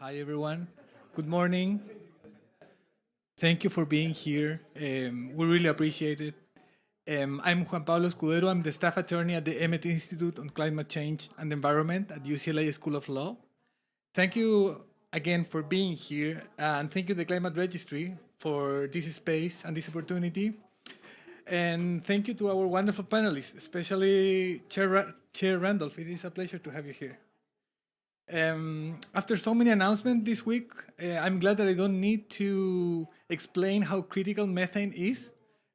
Hi, everyone. Good morning. Thank you for being here. We really appreciate it. I'm Juan Pablo Escudero. I'm the staff attorney at the Emmett Institute on Climate Change and Environment at UCLA School of Law. Thank you again for being here, and thank you, the Climate Registry, for this space and this opportunity. And thank you to our wonderful panelists, especially Chair Randolph. It is a pleasure to have you here. After so many announcements this week, I'm glad that I don't need to explain how critical methane is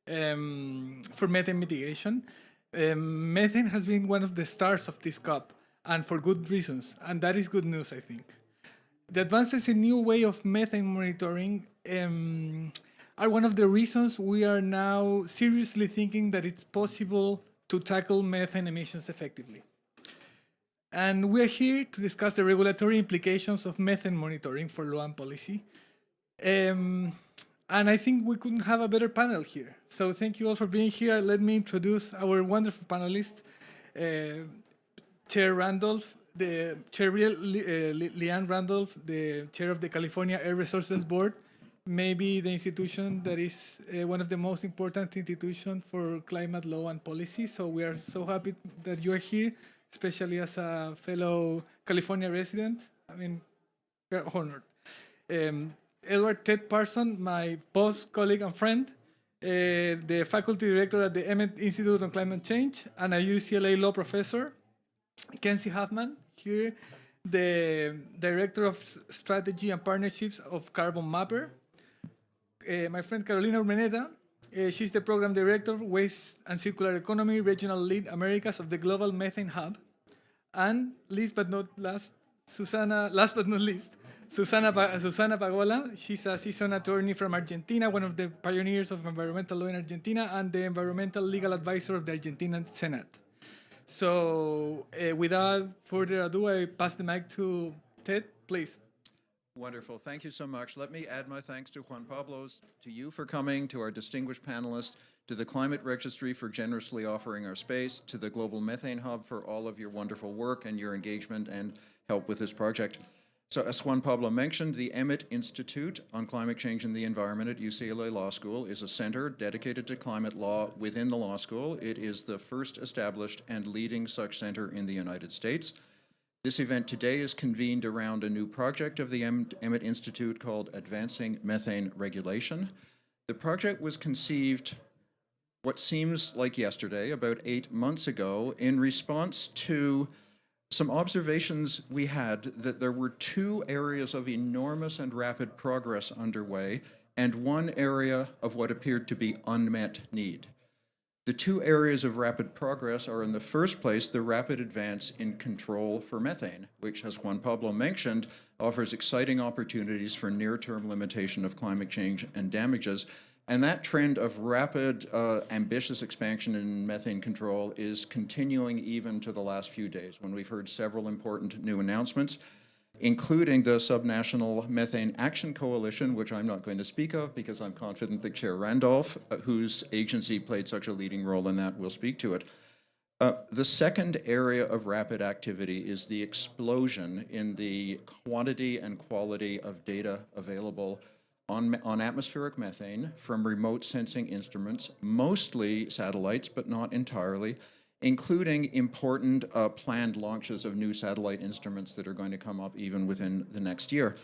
for methane mitigation. Methane has been one of the stars of this COP, and for good reasons, and that is good news, I think. The advances in new way of methane monitoring are one of the reasons we are now seriously thinking that it's possible to tackle methane emissions effectively. And we're here to discuss the regulatory implications of methane monitoring for law and policy. And I think we couldn't have a better panel here. So thank you all for being here. Let me introduce our wonderful panelists. Chair Randolph, the Chair Leanne Randolph, the Chair of the California Air Resources Board, maybe the institution that is one of the most important institutions for climate law and policy. So we are so happy that you are here, especially as a fellow California resident. I mean, we're honored. Edward Ted Parson, my boss, colleague, and friend, the faculty director at the Emmett Institute on Climate Change, and a UCLA law professor. Kenzie Huffman, here, the director of strategy and partnerships of Carbon Mapper. My friend Carolina Urmeneta, she's the program director of Waste and Circular Economy Regional Lead Americas of the Global Methane Hub. And last but not least, Susana Pagola. She's a seasoned attorney from Argentina, one of the pioneers of environmental law in Argentina, and the environmental legal advisor of the Argentine Senate. So without further ado, I pass the mic to Ted, please. Wonderful. Thank you so much. Let me add my thanks to Juan Pablo's, to you for coming, to our distinguished panelists, to the Climate Registry for generously offering our space, to the Global Methane Hub for all of your wonderful work and your engagement and help with this project. So as Juan Pablo mentioned, the Emmett Institute on Climate Change and the Environment at UCLA Law School is a center dedicated to climate law within the law school. It is the first established and leading such center in the United States. This event today is convened around a new project of the Emmett Institute called Advancing Methane Regulation. The project was conceived what seems like yesterday, about 8 months ago, in response to some observations we had that there were 2 areas of enormous and rapid progress underway and 1 area of what appeared to be unmet need. The 2 areas of rapid progress are, in the first place, the rapid advance in control for methane, which, as Juan Pablo mentioned, offers exciting opportunities for near-term limitation of climate change and damages. And that trend of rapid, ambitious expansion in methane control is continuing even to the last few days, when we've heard several important new announcements, including the Subnational Methane Action Coalition, which I'm not going to speak of because I'm confident that Chair Randolph, whose agency played such a leading role in that, will speak to it. The second area of rapid activity is the explosion in the quantity and quality of data available on atmospheric methane from remote sensing instruments, mostly satellites, but not entirely, including important planned launches of new satellite instruments that are going to come up even within the next year.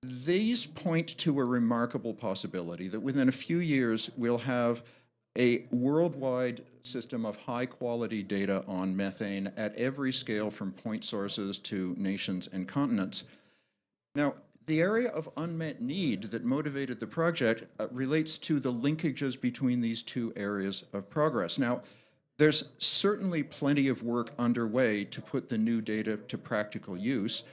These point to a remarkable possibility that within a few years we'll have a worldwide system of high-quality data on methane at every scale, from point sources to nations and continents. Now, the area of unmet need that motivated the project relates to the linkages between these 2 areas of progress. Now, there's certainly plenty of work underway to put the new data to practical use,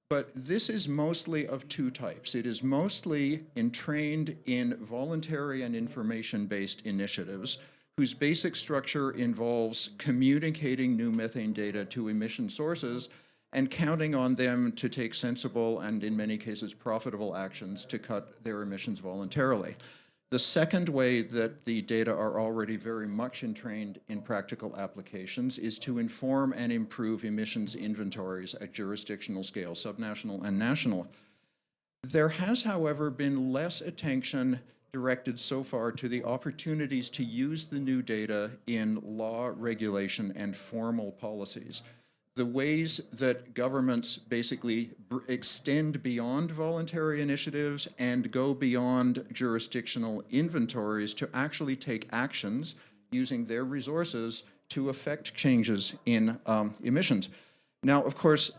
but this is mostly of 2 types. It is mostly entrained in voluntary and information-based initiatives whose basic structure involves communicating new methane data to emission sources and counting on them to take sensible and, in many cases, profitable actions to cut their emissions voluntarily. The second way that the data are already very much entrained in practical applications is to inform and improve emissions inventories at jurisdictional scale, subnational and national. There has, however, been less attention directed so far to the opportunities to use the new data in law, regulation, and formal policies. The ways that governments basically extend beyond voluntary initiatives and go beyond jurisdictional inventories to actually take actions using their resources to affect changes in emissions. Now, of course,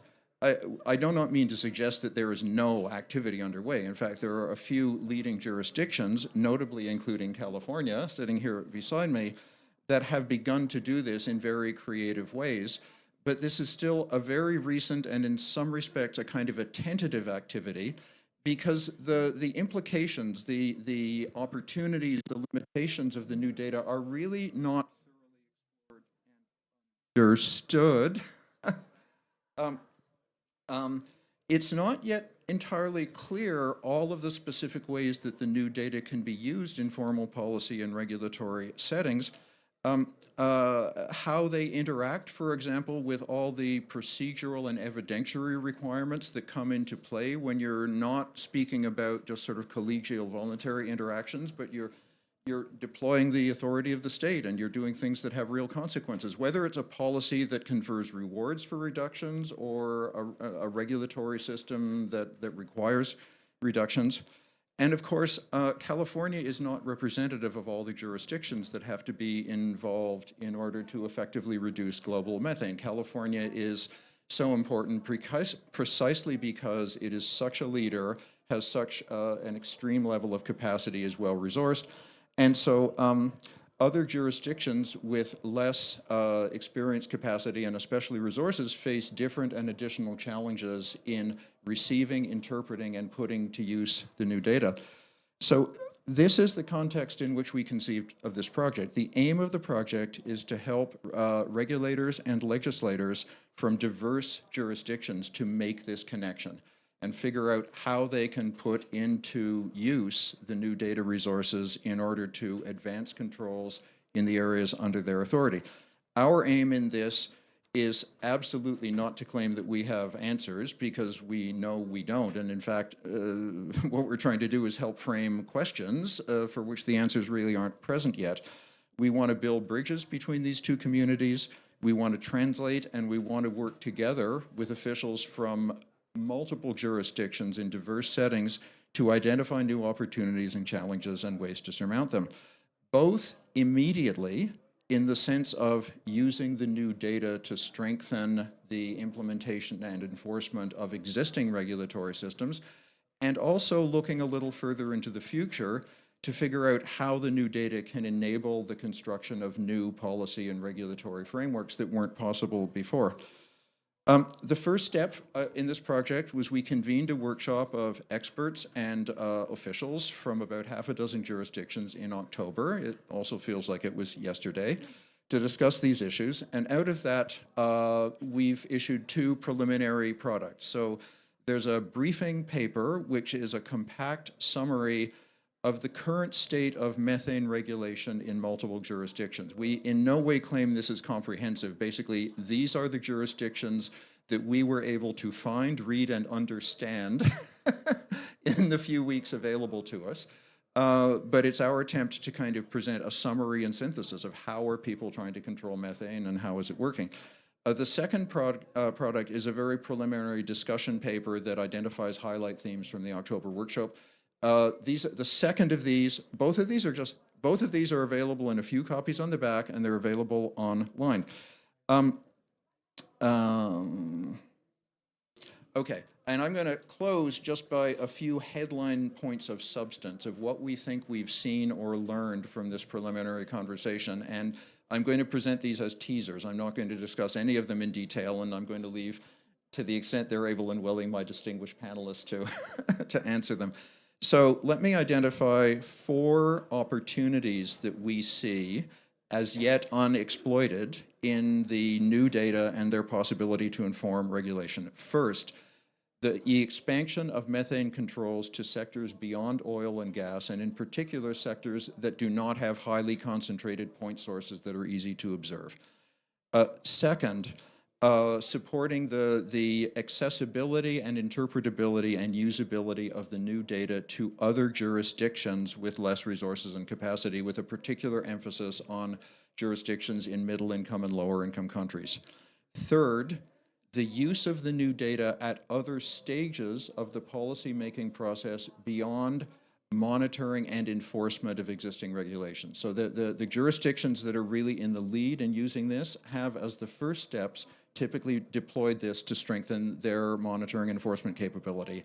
I do not mean to suggest that there is no activity underway. In fact, there are a few leading jurisdictions, notably including California, sitting here beside me, that have begun to do this in very creative ways. But this is still a very recent and in some respects a kind of a tentative activity, because the implications, the opportunities, the limitations of the new data are really not understood. It's not yet entirely clear all of the specific ways that the new data can be used in formal policy and regulatory settings, how they interact, for example, with all the procedural and evidentiary requirements that come into play when you're not speaking about just sort of collegial voluntary interactions, but you're deploying the authority of the state and you're doing things that have real consequences, whether it's a policy that confers rewards for reductions or a regulatory system that requires reductions. And of course, California is not representative of all the jurisdictions that have to be involved in order to effectively reduce global methane. California is so important precisely because it is such a leader, has such an extreme level of capacity, is well resourced. And so other jurisdictions with less experience, capacity, and especially resources face different and additional challenges in receiving, interpreting, and putting to use the new data. So this is the context in which we conceived of this project. The aim of the project is to help regulators and legislators from diverse jurisdictions to make this connection and figure out how they can put into use the new data resources in order to advance controls in the areas under their authority. Our aim in this is absolutely not to claim that we have answers, because we know we don't. And in fact, what we're trying to do is help frame questions for which the answers really aren't present yet. We want to build bridges between these two communities. We want to translate, and we want to work together with officials from multiple jurisdictions in diverse settings to identify new opportunities and challenges and ways to surmount them, both immediately in the sense of using the new data to strengthen the implementation and enforcement of existing regulatory systems, and also looking a little further into the future to figure out how the new data can enable the construction of new policy and regulatory frameworks that weren't possible before. The first step in this project was we convened a workshop of experts and officials from about half a dozen jurisdictions in October. It also feels like it was yesterday, to discuss these issues. And out of that, we've issued 2 preliminary products. So there's a briefing paper, which is a compact summary of the current state of methane regulation in multiple jurisdictions. We in no way claim this is comprehensive. Basically, these are the jurisdictions that we were able to find, read, and understand in the few weeks available to us. But it's our attempt to kind of present a summary and synthesis of how are people trying to control methane and how is it working. The second product is a very preliminary discussion paper that identifies highlight themes from the October workshop. The second of these, both of these are available in a few copies on the back, and they're available online. Okay, and I'm going to close just by a few headline points of substance of what we think we've seen or learned from this preliminary conversation, and I'm going to present these as teasers. I'm not going to discuss any of them in detail, and I'm going to leave, to the extent they're able and willing, my distinguished panelists to answer them. So let me identify 4 opportunities that we see as yet unexploited in the new data and their possibility to inform regulation. First, the expansion of methane controls to sectors beyond oil and gas, and in particular sectors that do not have highly concentrated point sources that are easy to observe. Second, supporting the accessibility and interpretability and usability of the new data to other jurisdictions with less resources and capacity, with a particular emphasis on jurisdictions in middle income and lower income countries. Third, the use of the new data at other stages of the policy-making process beyond monitoring and enforcement of existing regulations. So the jurisdictions that are really in the lead in using this have, as the first steps, typically deployed this to strengthen their monitoring and enforcement capability.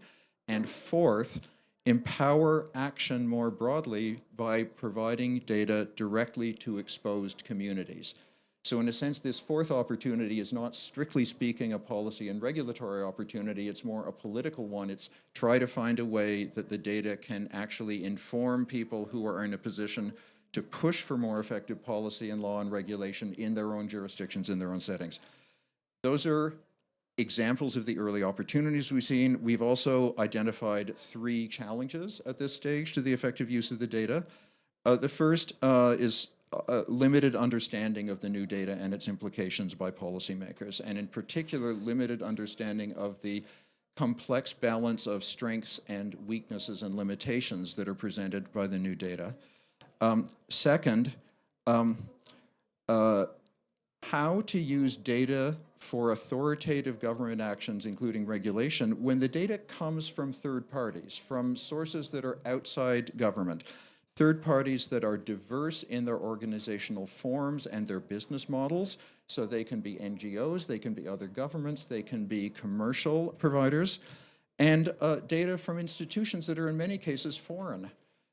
And fourth, empower action more broadly by providing data directly to exposed communities. So in a sense, this fourth opportunity is not strictly speaking a policy and regulatory opportunity, it's more a political one. It's try to find a way that the data can actually inform people who are in a position to push for more effective policy and law and regulation in their own jurisdictions, in their own settings. Those are examples of the early opportunities we've seen. We've also identified 3 challenges at this stage to the effective use of the data. The first is limited understanding of the new data and its implications by policymakers, and in particular, limited understanding of the complex balance of strengths and weaknesses and limitations that are presented by the new data. Second, how to use data for authoritative government actions, including regulation, when the data comes from third parties, from sources that are outside government. Third parties that are diverse in their organizational forms and their business models. So they can be NGOs, they can be other governments, they can be commercial providers, and data from institutions that are in many cases foreign.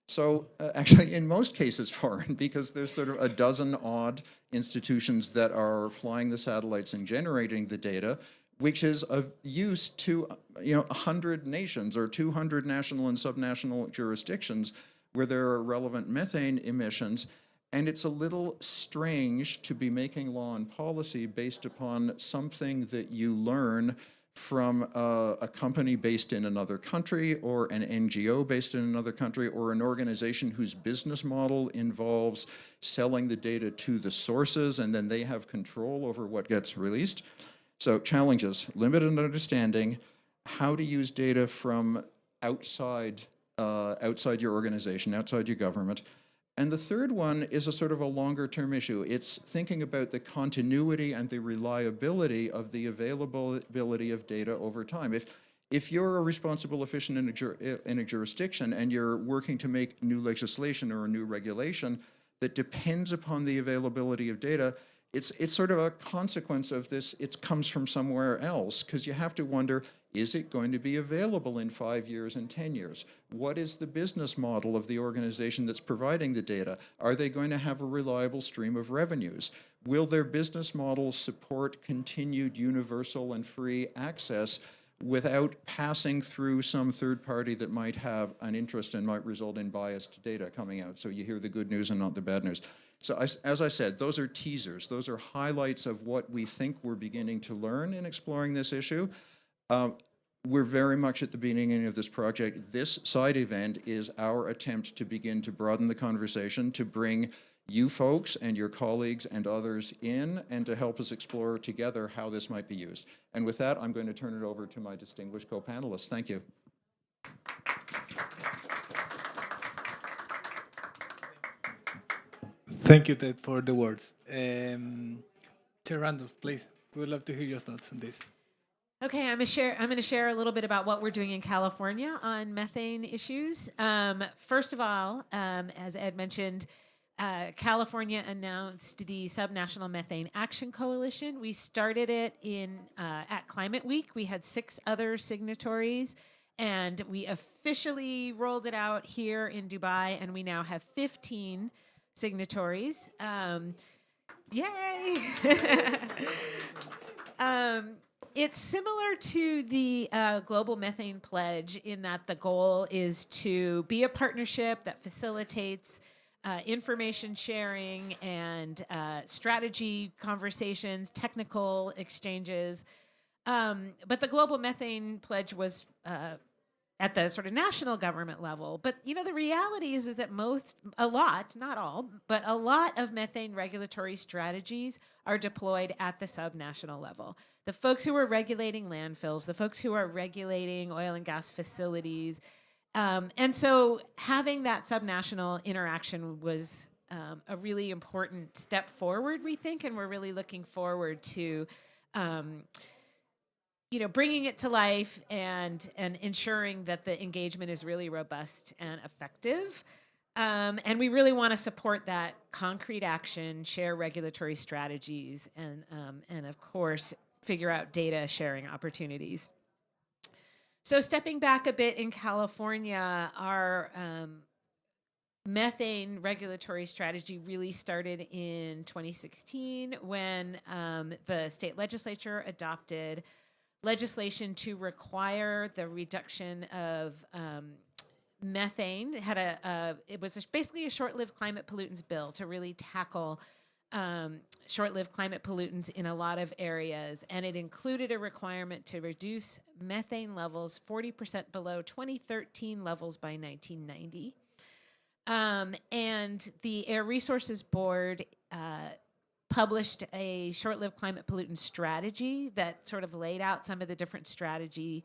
So actually in most cases foreign, because there's sort of a dozen odd institutions that are flying the satellites and generating the data, which is of use to 100 nations or 200 national and subnational jurisdictions where there are relevant methane emissions. And it's a little strange to be making law and policy based upon something that you learn from a company based in another country, or an NGO based in another country, or an organization whose business model involves selling the data to the sources, and then they have control over what gets released. So challenges: limited understanding, how to use data from outside your organization, outside your government. And the third one is a sort of a longer term issue. It's thinking about the continuity and the reliability of the availability of data over time. If you're a responsible official in a jurisdiction and you're working to make new legislation or a new regulation that depends upon the availability of data, it's sort of a consequence of this. It comes from somewhere else, because you have to wonder, is it going to be available in 5 years and 10 years? What is the business model of the organization that's providing the data? Are they going to have a reliable stream of revenues? Will their business model support continued universal and free access without passing through some third party that might have an interest and might result in biased data coming out? So you hear the good news and not the bad news. So as I said, those are teasers. Those are highlights of what we think we're beginning to learn in exploring this issue. We're very much at the beginning of this project. This side event is our attempt to begin to broaden the conversation, to bring you folks and your colleagues and others in, and to help us explore together how this might be used. And with that, I'm going to turn it over to my distinguished co-panelists. Thank you. Thank you, Ted, for the words. Chair Randolph, please, we would love to hear your thoughts on this. Okay, I'm going to share a little bit about what we're doing in California on methane issues. First of all, as Ed mentioned, California announced the Subnational Methane Action Coalition. We started it at Climate Week. We had 6 other signatories, and we officially rolled it out here in Dubai, and we now have 15 signatories. Yay! It's similar to the Global Methane Pledge in that the goal is to be a partnership that facilitates information sharing and strategy conversations, technical exchanges. But the Global Methane Pledge was at the sort of national government level. But the reality is that a lot, not all, but a lot of methane regulatory strategies are deployed at the subnational level. The folks who are regulating landfills, the folks who are regulating oil and gas facilities, and so having that subnational interaction was a really important step forward, we think, and we're really looking forward to bringing it to life and ensuring that the engagement is really robust and effective. And we really want to support that concrete action, share regulatory strategies, and of course, figure out data sharing opportunities. So stepping back a bit in California, our methane regulatory strategy really started in 2016 when the state legislature adopted legislation to require the reduction of methane. It was basically a short-lived climate pollutants bill to really tackle short-lived climate pollutants in a lot of areas, and it included a requirement to reduce methane levels 40% below 2013 levels by 1990. And the Air Resources Board published a short-lived climate pollutant strategy that sort of laid out some of the different strategies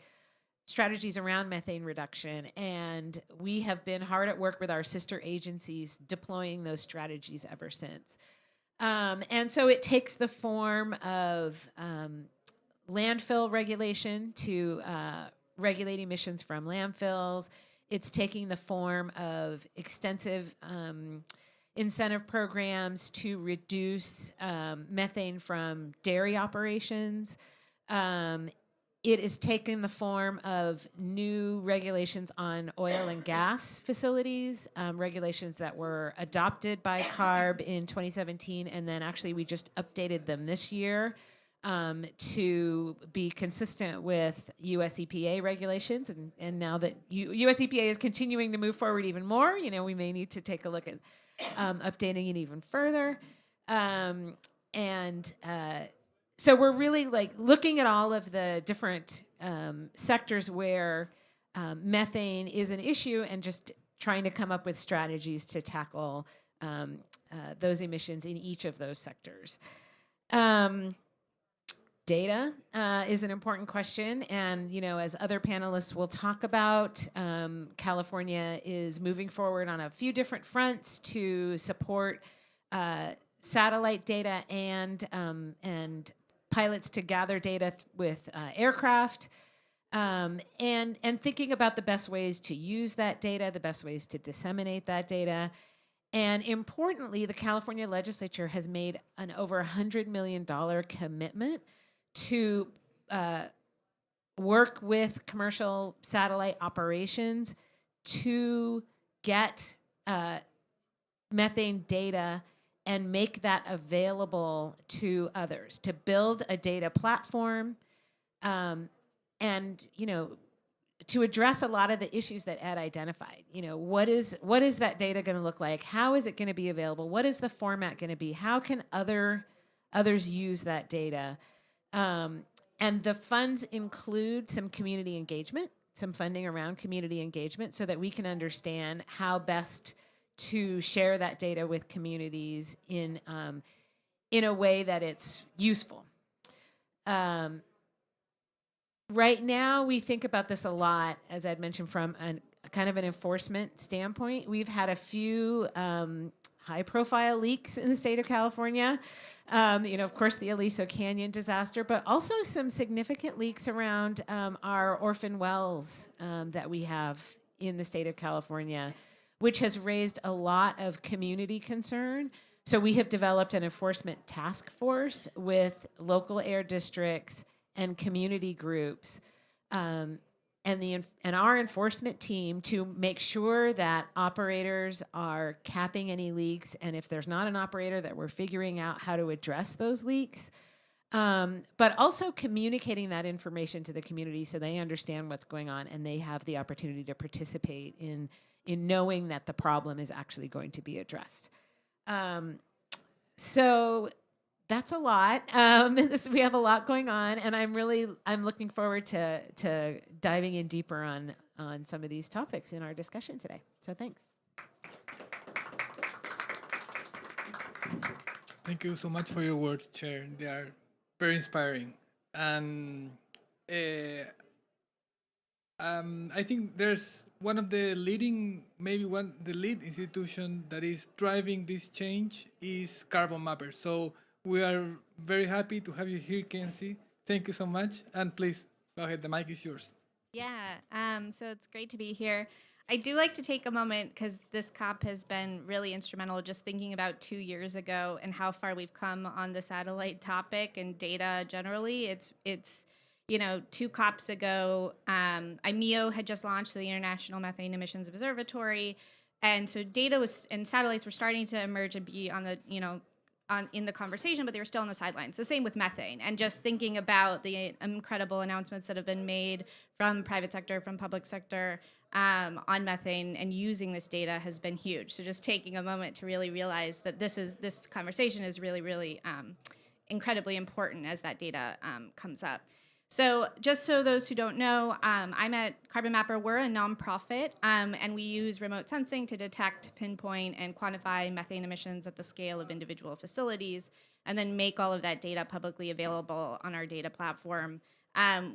around methane reduction. And we have been hard at work with our sister agencies deploying those strategies ever since. And so it takes the form of landfill regulation to regulate emissions from landfills. It's taking the form of extensive incentive programs to reduce methane from dairy operations. It is taking the form of new regulations on oil and gas facilities, regulations that were adopted by CARB in 2017, and then actually we just updated them this year to be consistent with US EPA regulations. And now that US EPA is continuing to move forward even more, we may need to take a look at updating it even further. So we're really looking at all of the different sectors where methane is an issue and just trying to come up with strategies to tackle those emissions in each of those sectors. Data is an important question, and as other panelists will talk about, California is moving forward on a few different fronts to support satellite data and pilots to gather data with aircraft, and thinking about the best ways to use that data, the best ways to disseminate that data. And importantly, the California legislature has made an over $100 million commitment to work with commercial satellite operations to get methane data and make that available to others, to build a data platform, and to address a lot of the issues that Ed identified. What is that data going to look like? How is it going to be available? What is the format going to be? How can others use that data? And the funds include some community engagement, some funding around community engagement, so that we can understand how best to share that data with communities in a way that it's useful. Right now, we think about this a lot, as I'd mentioned, from kind of an enforcement standpoint. We've had a few high-profile leaks in the state of California. Of course, the Aliso Canyon disaster, but also some significant leaks around our orphan wells that we have in the state of California, which has raised a lot of community concern. So we have developed an enforcement task force with local air districts and community groups, and our enforcement team to make sure that operators are capping any leaks, and if there's not an operator, that we're figuring out how to address those leaks, but also communicating that information to the community so they understand what's going on and they have the opportunity to participate in knowing that the problem is actually going to be addressed. So that's a lot. We have a lot going on, and I'm looking forward to diving in deeper on some of these topics in our discussion today. So thanks. Thank you so much for your words, Chair. They are very inspiring. And I think there's one of the leading, the lead institution that is driving this change is Carbon Mapper. So we are very happy to have you here, Kenzie. Thank you so much. And please, go ahead, the mic is yours. Yeah, so it's great to be here. I do like to take a moment because this COP has been really instrumental just thinking about 2 years ago and how far we've come on the satellite topic and data generally. It's 2 COPs ago, IMEO had just launched the International Methane Emissions Observatory. And so data and satellites were starting to emerge and be on the, in the conversation, but they were still on the sidelines. The same with methane. And just thinking about the incredible announcements that have been made from private sector, from public sector on methane and using this data has been huge. So just taking a moment to really realize that this conversation is really, really incredibly important as that data comes up. So just so those who don't know, I'm at Carbon Mapper. We're a nonprofit, and we use remote sensing to detect, pinpoint, and quantify methane emissions at the scale of individual facilities, and then make all of that data publicly available on our data platform.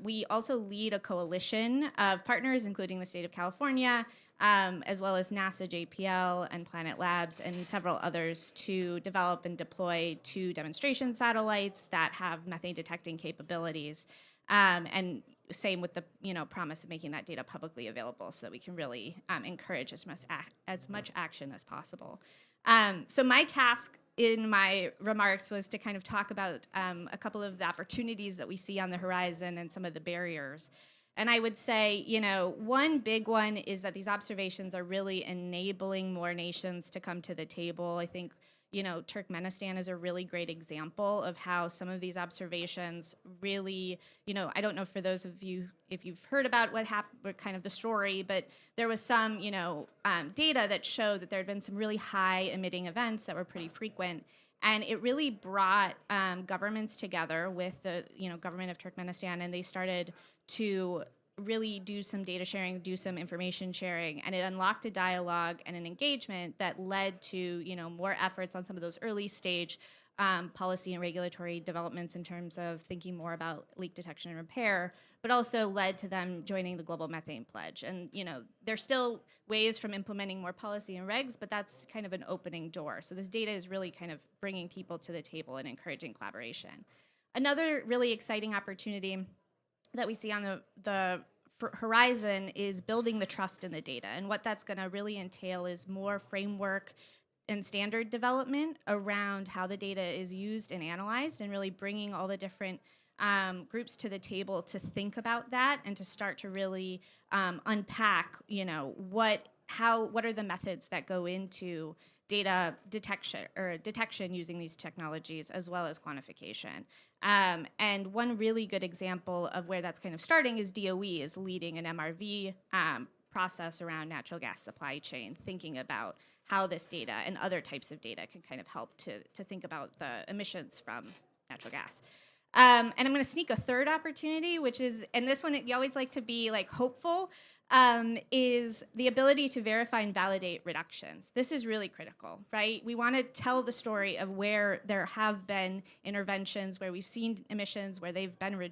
We also lead a coalition of partners, including the state of California, as well as NASA, JPL, and Planet Labs, and several others to develop and deploy 2 demonstration satellites that have methane detecting capabilities. And same with the promise of making that data publicly available so that we can really encourage as much action as possible. So my task in my remarks was to kind of talk about a couple of the opportunities that we see on the horizon and some of the barriers. And I would say, one big one is that these observations are really enabling more nations to come to the table. I think Turkmenistan is a really great example of how some of these observations really, I don't know for those of you if you've heard about what happened, kind of the story, but there was some, data that showed that there had been some really high emitting events that were pretty frequent. And it really brought governments together with the, government of Turkmenistan, and they started to really do some data sharing, do some information sharing, and it unlocked a dialogue and an engagement that led to more efforts on some of those early stage policy and regulatory developments in terms of thinking more about leak detection and repair, but also led to them joining the Global Methane Pledge. And there's still ways from implementing more policy and regs, but that's kind of an opening door. So this data is really kind of bringing people to the table and encouraging collaboration. Another really exciting opportunity that we see on the horizon is building the trust in the data. And what that's going to really entail is more framework and standard development around how the data is used and analyzed, and really bringing all the different groups to the table to think about that and to start to really unpack, what are the methods that go into data detection using these technologies, as well as quantification. And one really good example of where that's kind of starting is DOE is leading an MRV process around natural gas supply chain, thinking about how this data and other types of data can kind of help to think about the emissions from natural gas. And I'm going to sneak a third opportunity, which is, and this one, you always like to be hopeful, is the ability to verify and validate reductions. This is really critical, right? We want to tell the story of where there have been interventions, where we've seen emissions, where they've been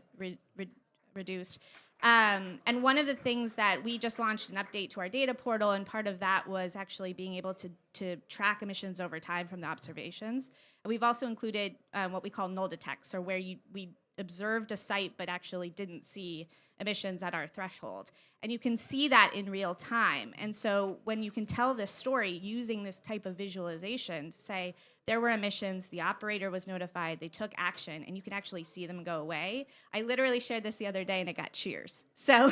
reduced. And one of the things that we just launched an update to our data portal, and part of that was actually being able to track emissions over time from the observations. And we've also included what we call null detects, or where we observed a site but actually didn't see emissions at our threshold. And you can see that in real time. And so when you can tell this story using this type of visualization to say, there were emissions, the operator was notified, they took action, and you can actually see them go away. I literally shared this the other day and it got cheers. So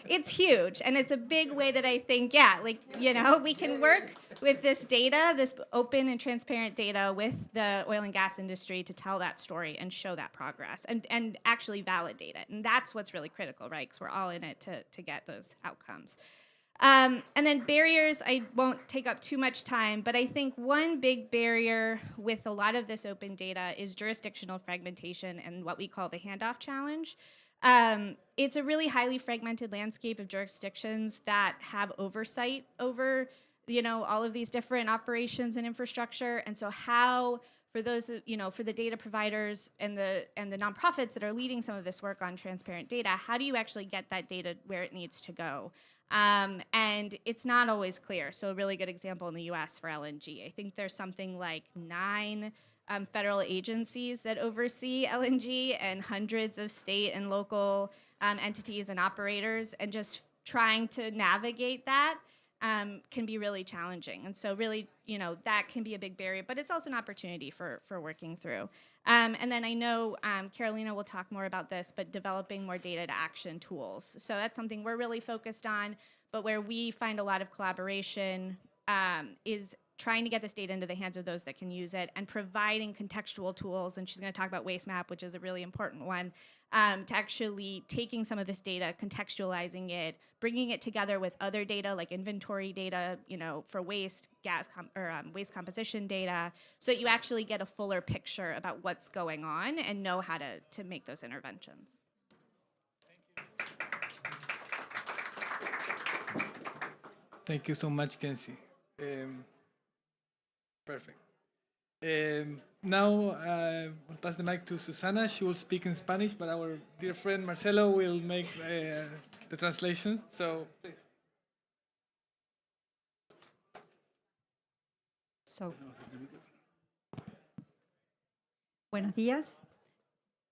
it's huge. And it's a big way that I think, we can work with this data, this open and transparent data with the oil and gas industry to tell that story and show that progress and actually validate it. And that's what's really critical, right? Because we're all in it to get those outcomes. And then barriers, I won't take up too much time, but I think one big barrier with a lot of this open data is jurisdictional fragmentation and what we call the handoff challenge. It's a really highly fragmented landscape of jurisdictions that have oversight over, all of these different operations and infrastructure. And so how, for those, for the data providers and the nonprofits that are leading some of this work on transparent data, how do you actually get that data where it needs to go? And it's not always clear. So a really good example in the US for LNG, I think there's something like 9 federal agencies that oversee LNG and hundreds of state and local entities and operators, and just trying to navigate that can be really challenging. And so really, that can be a big barrier, but it's also an opportunity for working through. And then I know Carolina will talk more about this, but developing more data to action tools. So that's something we're really focused on, but where we find a lot of collaboration is trying to get this data into the hands of those that can use it, and providing contextual tools. And she's going to talk about Waste Map, which is a really important one, to actually taking some of this data, contextualizing it, bringing it together with other data like inventory data, for waste, waste composition data, so that you actually get a fuller picture about what's going on and know how to make those interventions. Thank you so much, Kenzie. Perfect. Now we'll pass the mic to Susana. She will speak in Spanish, but our dear friend Marcelo will make the translation. So, please. Buenos días.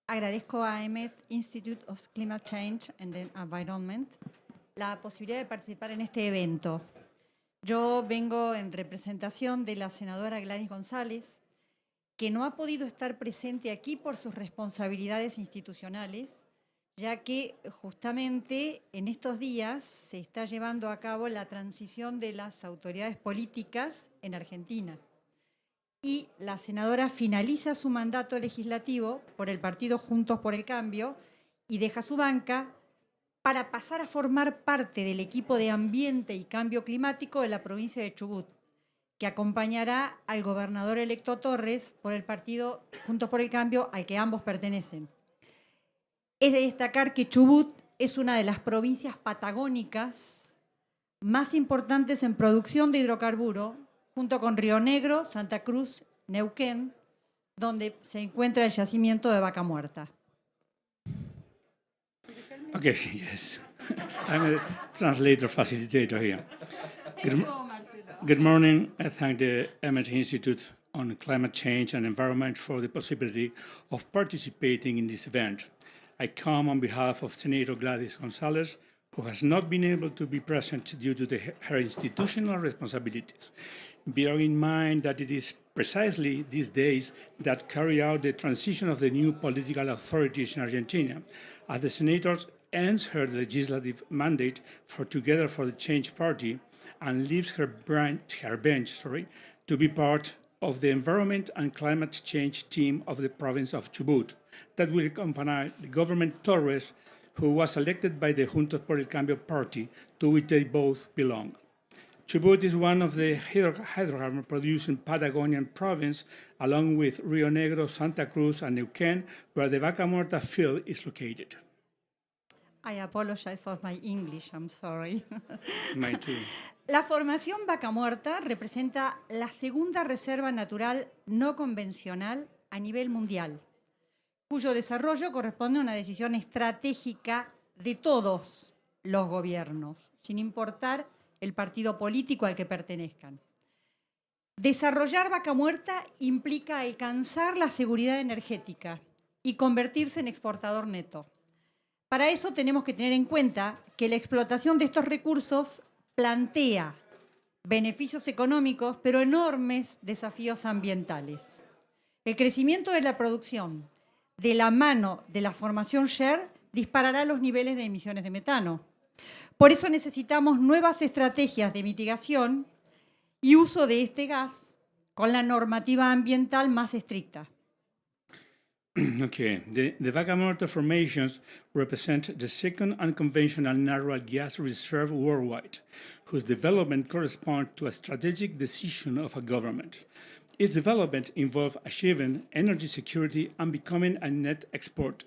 Agradezco a EMET Institute of Climate Change and the Environment la posibilidad de participar en este evento. Yo vengo en representación de la senadora Gladys González, que no ha podido estar presente aquí por sus responsabilidades institucionales, ya que justamente en estos días se está llevando a cabo la transición de las autoridades políticas en Argentina. Y la senadora finaliza su mandato legislativo por el partido Juntos por el Cambio y deja su banca para pasar a formar parte del equipo de Ambiente y Cambio Climático de la provincia de Chubut, que acompañará al gobernador electo Torres por el partido Juntos por el Cambio al que ambos pertenecen. Es de destacar que Chubut es una de las provincias patagónicas más importantes en producción de hidrocarburo, junto con Río Negro, Santa Cruz, Neuquén, donde se encuentra el yacimiento de Vaca Muerta. Okay, yes. I'm a translator facilitator here. Good morning. I thank the EMET Institute on Climate Change and Environment for the possibility of participating in this event. I come on behalf of Senator Gladys Gonzalez, who has not been able to be present due to her institutional responsibilities. Bear in mind that it is precisely these days that carry out the transition of the new political authorities in Argentina, as the senator ends her legislative mandate for Together for the Change Party and leaves her bench to be part of the Environment and Climate Change team of the province of Chubut that will accompany the government Torres, who was elected by the Juntos por el Cambio party, to which they both belong. Chubut is one of the hydrocarbon-producing Patagonian province, along with Rio Negro, Santa Cruz, and Neuquén, where the Vaca Muerta field is located. I apologize for my English, I'm sorry. Mine too. La formación Vaca Muerta representa la segunda reserva natural no convencional a nivel mundial, cuyo desarrollo corresponde a una decisión estratégica de todos los gobiernos, sin importar el partido político al que pertenezcan. Desarrollar Vaca Muerta implica alcanzar la seguridad energética y convertirse en exportador neto. Para eso tenemos que tener en cuenta que la explotación de estos recursos plantea beneficios económicos, pero enormes desafíos ambientales. El crecimiento de la producción de la mano de la formación share disparará los niveles de emisiones de metano. Por eso necesitamos nuevas estrategias de mitigación y uso de este gas con la normativa ambiental más estricta. Okay, the Vaca Muerta formations represent the second unconventional natural gas reserve worldwide, whose development corresponds to a strategic decision of a government. Its development involves achieving energy security and becoming a net exporter.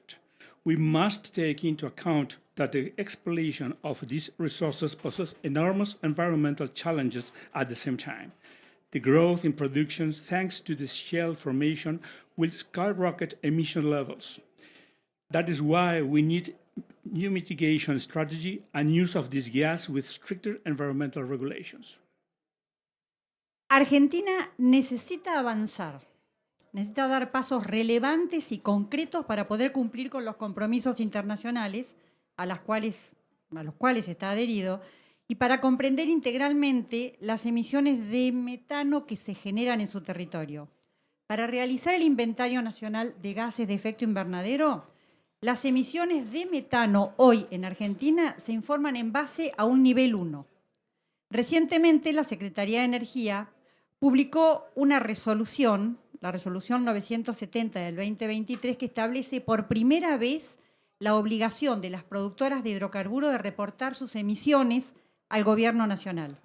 we must take into account that the exploitation of these resources poses enormous environmental challenges at the same time. The growth in production, thanks to the shale formation, will skyrocket emission levels. That is why we need new mitigation strategy and use of this gas with stricter environmental regulations. Argentina necesita avanzar, necesita dar pasos relevantes y concretos para poder cumplir con los compromisos internacionales a los cuales está adherido y para comprender integralmente las emisiones de metano que se generan en su territorio. Para realizar el inventario nacional de gases de efecto invernadero, las emisiones de metano hoy en Argentina se informan en base a un nivel 1. Recientemente, la Secretaría de Energía publicó una resolución, la resolución 970 del 2023, que establece por primera vez la obligación de las productoras de hidrocarburos de reportar sus emisiones al gobierno nacional.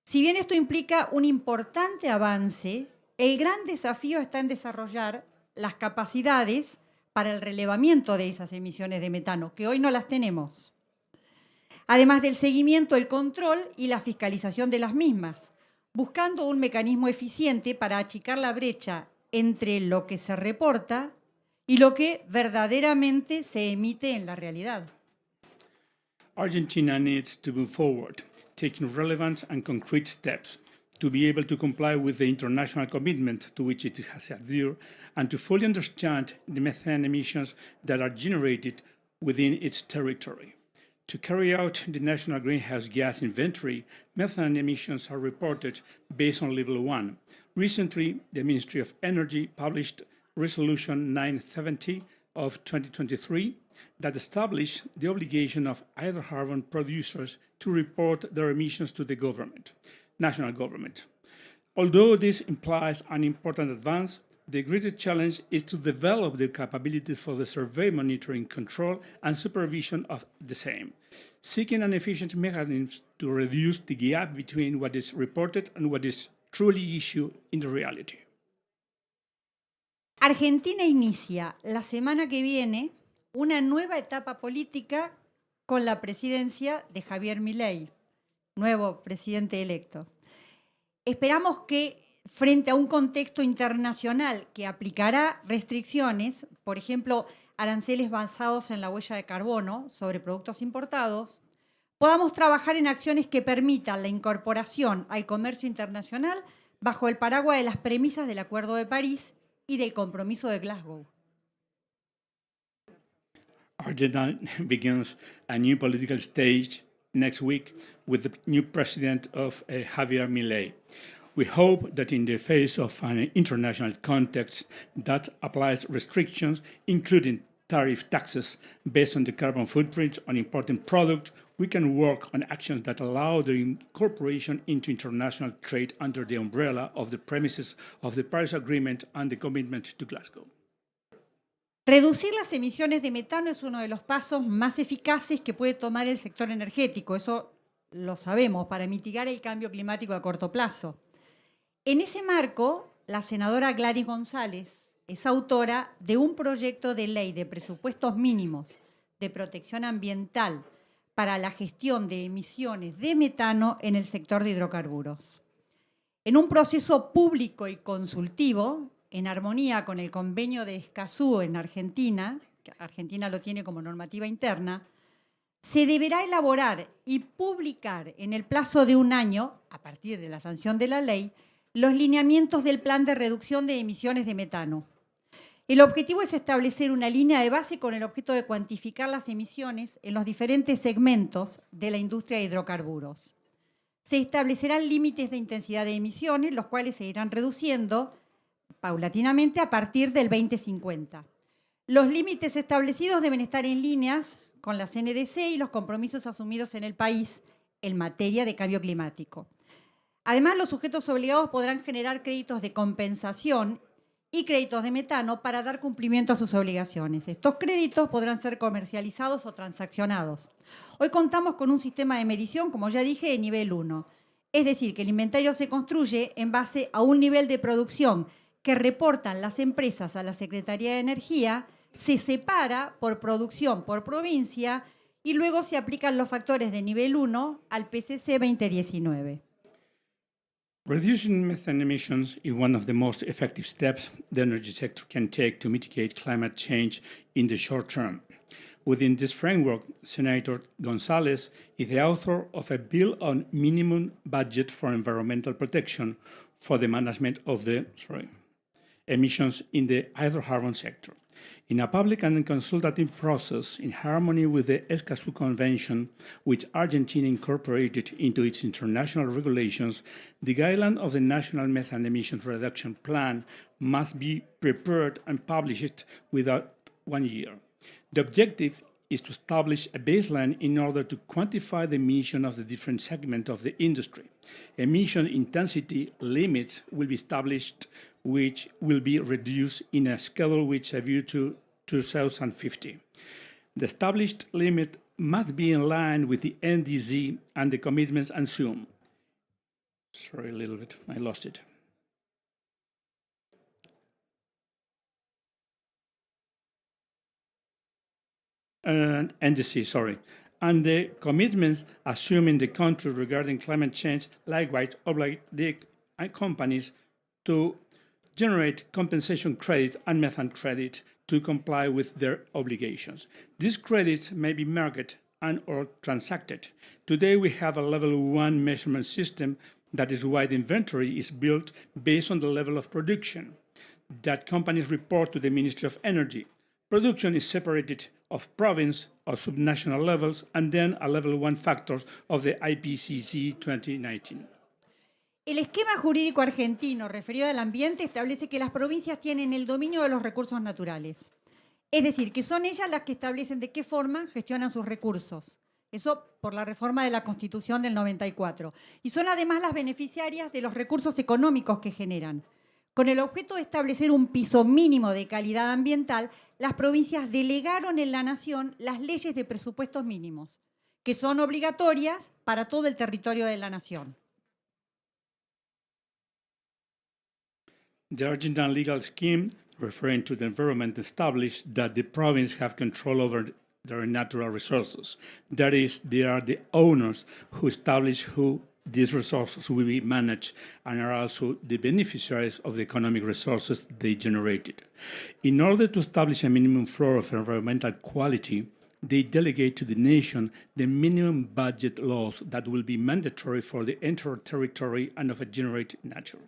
Si bien esto implica un importante avance, el gran desafío está en desarrollar las capacidades para el relevamiento de esas emisiones de metano, que hoy no las tenemos. Además del seguimiento, el control y la fiscalización de las mismas, buscando un mecanismo eficiente para achicar la brecha entre lo que se reporta y lo que verdaderamente se emite en la realidad. Argentina needs to move forward, taking relevant and concrete steps to be able to comply with the international commitment to which it has adhered and to fully understand the methane emissions that are generated within its territory. To carry out the national greenhouse gas inventory, methane emissions are reported based on level 1. Recently, the Ministry of Energy published Resolution 970 of 2023 that established the obligation of hydrocarbon producers to report their emissions to the government, national government. Although this implies an important advance, the greatest challenge is to develop the capabilities for the survey, monitoring, control, and supervision of the same, seeking an efficient mechanism to reduce the gap between what is reported and what is truly issued in the reality. Argentina inicia la semana que viene una nueva etapa política con la presidencia de Javier Milei, nuevo presidente electo. Esperamos que frente a un contexto internacional que aplicará restricciones, por ejemplo, aranceles basados en la huella de carbono sobre productos importados, podamos trabajar en acciones que permitan la incorporación al comercio internacional bajo el paraguas de las premisas del Acuerdo de París y del compromiso de Glasgow. Argentina begins a new political stage next week with the new president of Javier Milei. We hope that in the face of an international context that applies restrictions, including tariff taxes based on the carbon footprint on imported products, we can work on actions that allow the incorporation into international trade under the umbrella of the premises of the Paris Agreement and the commitment to Glasgow. Reducir las emisiones de metano es uno de los pasos más eficaces que puede tomar el sector energético, eso lo sabemos, para mitigar el cambio climático a corto plazo. En ese marco, la senadora Gladys González es autora de un proyecto de ley de presupuestos mínimos de protección ambiental para la gestión de emisiones de metano en el sector de hidrocarburos. En un proceso público y consultivo, en armonía con el convenio de Escazú en Argentina, que Argentina lo tiene como normativa interna, se deberá elaborar y publicar en el plazo de un año, a partir de la sanción de la ley, los lineamientos del plan de reducción de emisiones de metano. El objetivo es establecer una línea de base con el objeto de cuantificar las emisiones en los diferentes segmentos de la industria de hidrocarburos. Se establecerán límites de intensidad de emisiones, los cuales se irán reduciendo paulatinamente a partir del 2050. Los límites establecidos deben estar en líneas con las NDC y los compromisos asumidos en el país en materia de cambio climático. Además, los sujetos obligados podrán generar créditos de compensación y créditos de metano para dar cumplimiento a sus obligaciones. Estos créditos podrán ser comercializados o transaccionados. Hoy contamos con un sistema de medición, como ya dije, de nivel 1. Es decir, que el inventario se construye en base a un nivel de producción que reportan las empresas a la Secretaría de Energía se separa por producción por provincia y luego se aplican los factores de nivel 1 al PCC 2019. Reducing methane emissions is one of the most effective steps the energy sector can take to mitigate climate change in the short term. Within this framework, Senator Gonzalez is the author of a bill on minimum budget for environmental protection for the management of the emissions in the hydrocarbon sector. In a public and consultative process in harmony with the Escazú Convention, which Argentina incorporated into its international regulations, the guideline of the National Methane Emissions Reduction Plan must be prepared and published within 1 year. The objective is to establish a baseline in order to quantify the emission of the different segments of the industry. Emission intensity limits will be established, which will be reduced in a schedule with a view to 2050. The established limit must be in line with the NDC and the commitments assumed. Sorry, a little bit, I lost it. NDC, sorry. And the commitments assumed in the country regarding climate change likewise oblige the companies to generate compensation credit and methane credit to comply with their obligations. These credits may be marketed and or transacted. Today we have a level 1 measurement system. That is why the inventory is built based on the level of production that companies report to the Ministry of Energy. Production is separated of province or subnational levels and then a level 1 factors of the IPCC 2019. El esquema jurídico argentino referido al ambiente establece que las provincias tienen el dominio de los recursos naturales. Es decir, que son ellas las que establecen de qué forma gestionan sus recursos. Eso por la reforma de la Constitución del 94. Y son además las beneficiarias de los recursos económicos que generan. Con el objeto de establecer un piso mínimo de calidad ambiental, las provincias delegaron en la nación las leyes de presupuestos mínimos, que son obligatorias para todo el territorio de la nación. The Argentine legal scheme referring to the environment established that the province have control over their natural resources. That is, they are the owners who establish who these resources will be managed and are also the beneficiaries of the economic resources they generated. In order to establish a minimum floor of environmental quality, they delegate to the nation the minimum budget laws that will be mandatory for the entire territory and of a general nature.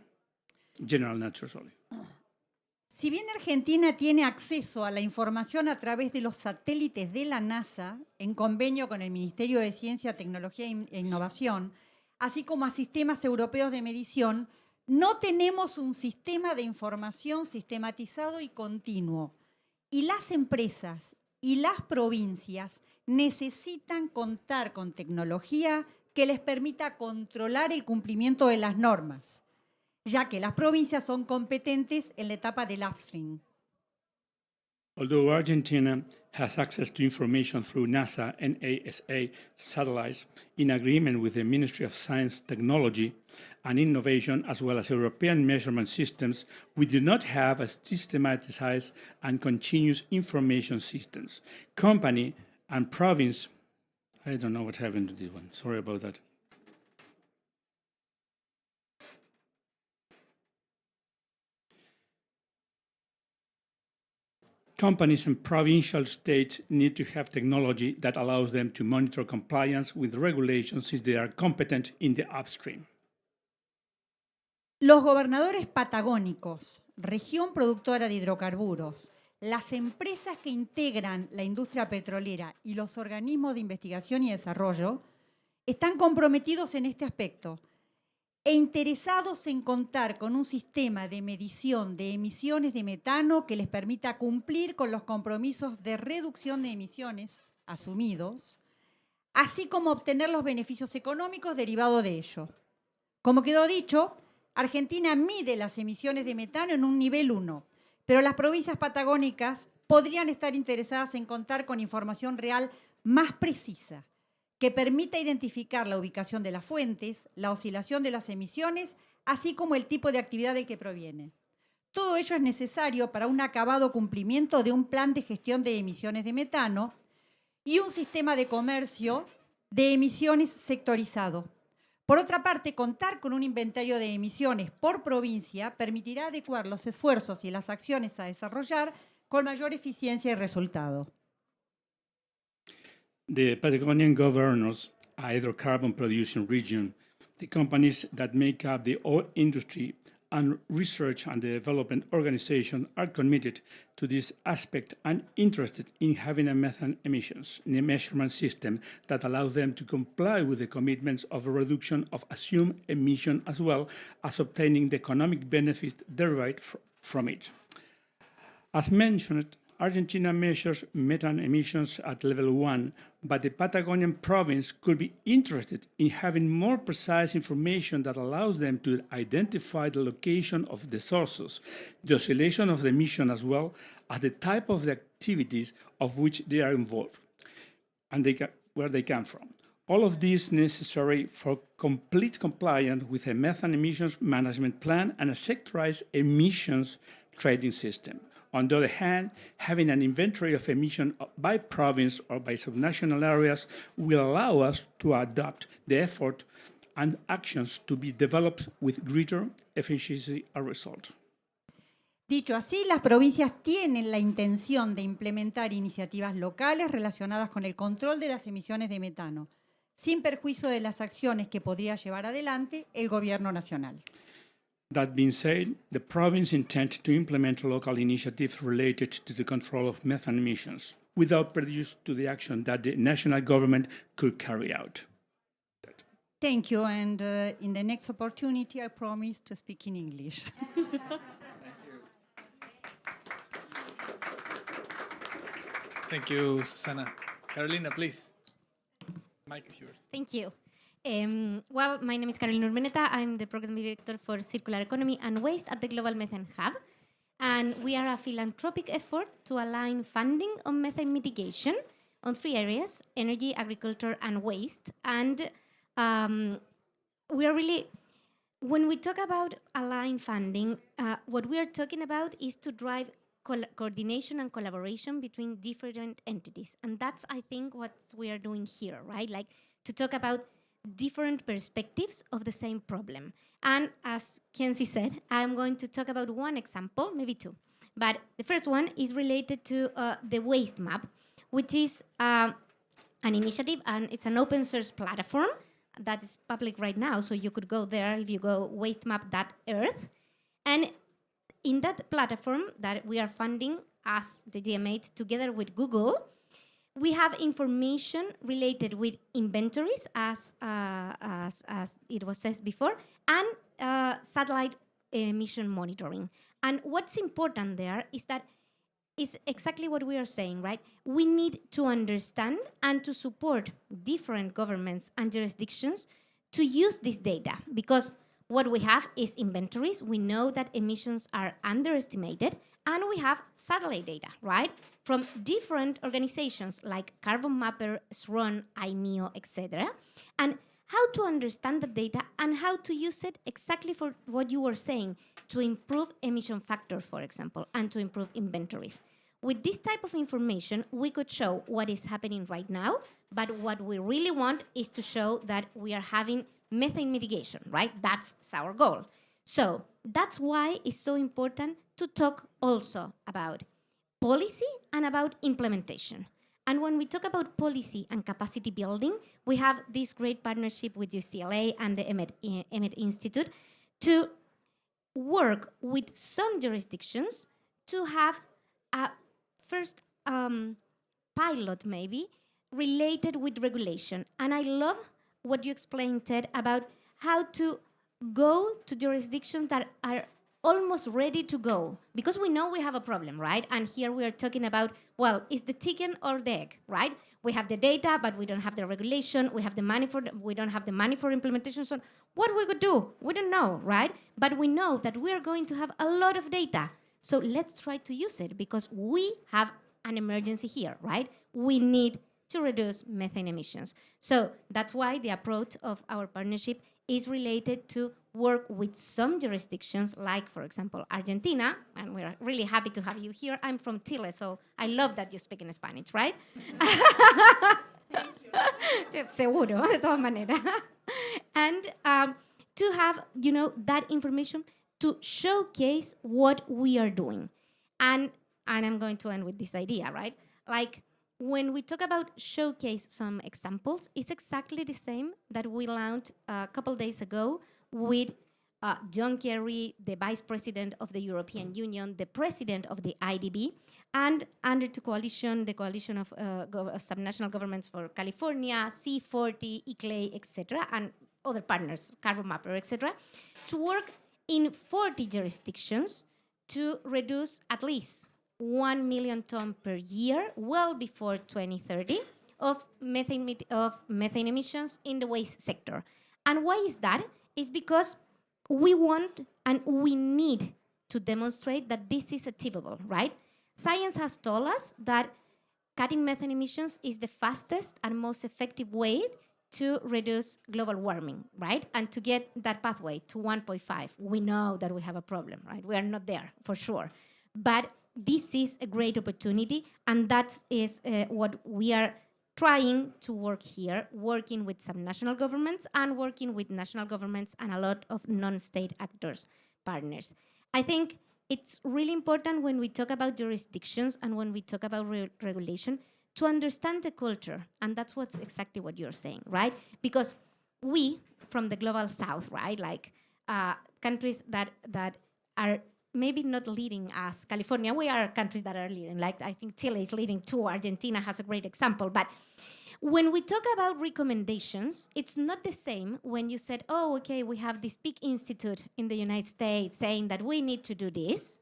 Si bien Argentina tiene acceso a la información a través de los satélites de la NASA, en convenio con el Ministerio de Ciencia, Tecnología e Innovación, así como a sistemas europeos de medición, no tenemos un sistema de información sistematizado y continuo. Y las empresas y las provincias necesitan contar con tecnología que les permita controlar el cumplimiento de las normas, ya que las provincias son competentes en la etapa del upstream. Although Argentina has access to information through NASA and ASA satellites in agreement with the Ministry of Science, Technology and Innovation, as well as European measurement systems, we do not have a systematized and continuous information systems. Company and province, I don't know what happened to this one, sorry about that. Companies and provincial states need to have technology that allows them to monitor compliance with regulations since they are competent in the upstream. Los gobernadores patagónicos, región productora de hidrocarburos, las empresas que integran la industria petrolera y los organismos de investigación y desarrollo están comprometidos en este aspecto e interesados en contar con un sistema de medición de emisiones de metano que les permita cumplir con los compromisos de reducción de emisiones asumidos, así como obtener los beneficios económicos derivados de ello. Como quedó dicho, Argentina mide las emisiones de metano en un nivel 1, pero las provincias patagónicas podrían estar interesadas en contar con información real más precisa, que permita identificar la ubicación de las fuentes, la oscilación de las emisiones, así como el tipo de actividad del que proviene. Todo ello es necesario para un acabado cumplimiento de un plan de gestión de emisiones de metano y un sistema de comercio de emisiones sectorizado. Por otra parte, contar con un inventario de emisiones por provincia permitirá adecuar los esfuerzos y las acciones a desarrollar con mayor eficiencia y resultado. The Patagonian governs a hydrocarbon-producing region. The companies that make up the oil industry and research and development organization are committed to this aspect and interested in having a methane emissions measurement system that allows them to comply with the commitments of a reduction of assumed emission as well as obtaining the economic benefits derived from it. As mentioned, Argentina measures methane emissions at level 1, but the Patagonian province could be interested in having more precise information that allows them to identify the location of the sources, the oscillation of the emission as well as the type of the activities of which they are involved, and where they come from. All of this necessary for complete compliance with a methane emissions management plan and a sectorized emissions trading system. On the other hand, having an inventory of emission by province or by subnational areas will allow us to adopt the effort and actions to be developed with greater efficiency as a result. Dicho así, las provincias tienen la intención de implementar iniciativas locales relacionadas con el control de las emisiones de metano, sin perjuicio de las acciones que podría llevar adelante el gobierno nacional. That being said, the province intends to implement local initiatives related to the control of methane emissions without prejudice to the action that the national government could carry out. Thank you, and in the next opportunity, I promise to speak in English. Thank you, Susana. Carolina, please. Mic is yours. Thank you. Well, my name is Carolina Urmeneta. I'm the Program Director for Circular Economy and Waste at the Global Methane Hub. And we are a philanthropic effort to align funding on methane mitigation on 3 areas: energy, agriculture, and waste. And we are really, when we talk about aligned funding, what we are talking about is to drive coordination and collaboration between different entities. And that's, I think, what we are doing here, right? Like to talk about different perspectives of the same problem. And as Kenzie said, I'm going to talk about one example, maybe two. But the first one is related to the waste map, which is an initiative, and it's an open source platform that is public right now. So you could go there if you go wastemap.earth. And in that platform that we are funding as the GMA together with Google, we have information related with inventories, as it was said before, and satellite emission monitoring. And what's important there is that it's exactly what we are saying, right? We need to understand and to support different governments and jurisdictions to use this data, because what we have is inventories. We know that emissions are underestimated, and we have satellite data, right? From different organizations like Carbon Mapper, SRON, IMEO, etc. And how to understand the data and how to use it exactly for what you were saying, to improve emission factor, for example, and to improve inventories. With this type of information, we could show what is happening right now, but what we really want is to show that we are having methane mitigation, right? That's our goal. So that's why it's so important to talk also about policy and about implementation. And when we talk about policy and capacity building, we have this great partnership with UCLA and the Emmett Institute to work with some jurisdictions to have a first pilot maybe related with regulation. And I love what you explained, Ted, about how to go to jurisdictions that are almost ready to go, because we know we have a problem, right? And here we are talking about, well, is the chicken or the egg, right? We have the data, but we don't have the regulation. We have the money we don't have the money for implementation. So what we could do, we don't know, right? But we know that we are going to have a lot of data. So let's try to use it, because we have an emergency here, right? We need to reduce methane emissions. So that's why the approach of our partnership is related to work with some jurisdictions, like, for example, Argentina, and we're really happy to have you here. I'm from Chile, so I love that you speak in Spanish, right? Seguro, de todas maneras. And to have, that information to showcase what we are doing. And I'm going to end with this idea, right? Like, when we talk about showcase some examples, it's exactly the same that we launched a couple days ago with John Kerry, the Vice President of the European Union, the President of the IDB, and under the coalition of subnational governments for California, C40, UCLA, etc., and other partners, Carbon Mapper, etc., to work in 40 jurisdictions to reduce at least 1 million tons per year, well before 2030, of methane emissions in the waste sector. And why is that? It's because we want and we need to demonstrate that this is achievable, right? Science has told us that cutting methane emissions is the fastest and most effective way to reduce global warming, right? And to get that pathway to 1.5. We know that we have a problem, right? We are not there, for sure. But this is a great opportunity, and that is what we are trying to work here, working with some national governments and working with national governments and a lot of non-state actors, partners. I think it's really important when we talk about jurisdictions and when we talk about regulation to understand the culture, and that's what's exactly what you're saying, right? Because we, from the global south, right, like countries that are maybe not leading as California, we are countries that are leading, like I think Chile is leading too, Argentina has a great example, but when we talk about recommendations, it's not the same when you said, oh, okay, we have this big institute in the United States saying that we need to do this.